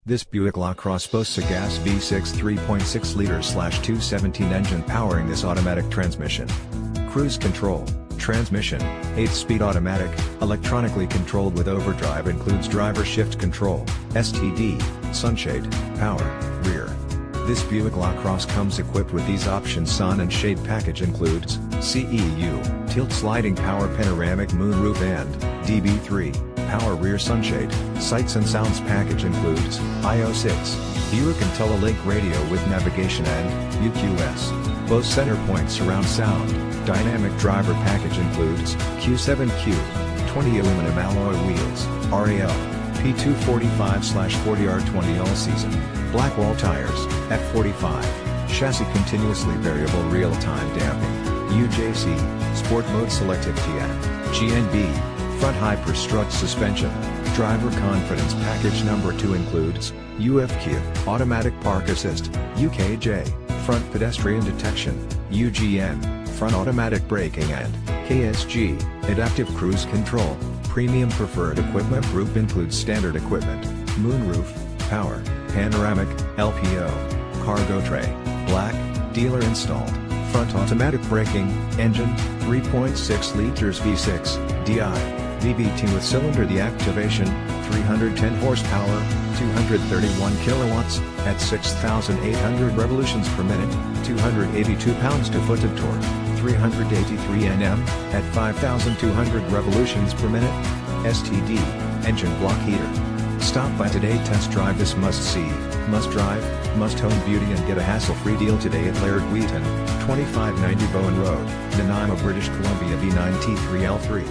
This Buick LaCrosse boasts a gas V6 3.6-liter/217 engine powering this automatic transmission. Cruise control, transmission, 8-speed automatic, electronically controlled with overdrive includes driver shift control, STD, sunshade, power, rear. This Buick LaCrosse comes equipped with these options. Sun and Shade package includes CEU, tilt sliding power panoramic moonroof and DB3, power rear sunshade. Sights and sounds package includes IO6, Buick IntelliLink radio with navigation and UQS. Bose Centerpoint surround sound. Dynamic driver package includes Q7Q, 20 aluminum alloy wheels, RAL, P245/40R20 all-season, black wall tires, F45, chassis continuously variable real-time damping, UJC, sport mode selective TN, GNB, front hyper strut suspension. Driver confidence package number 2 includes UFQ, automatic park assist, UKJ, front pedestrian detection, UGN, front automatic braking and KSG, adaptive cruise control. Premium preferred equipment group includes standard equipment, moonroof, power, panoramic, LPO, cargo tray, black, dealer installed, front automatic braking, engine, 3.6 liters V6, DI, VVT with cylinder deactivation, 310 horsepower, 231 kilowatts, at 6,800 revolutions per minute, 282 pounds-to-foot of torque, 383 Nm, at 5,200 revolutions per minute. STD, engine block heater. Stop by today, test drive this must-see, must-drive, must-own beauty and get a hassle-free deal today at Laird Wheaton, 2590 Bowen Road, Nanaimo, British Columbia V9T3L3.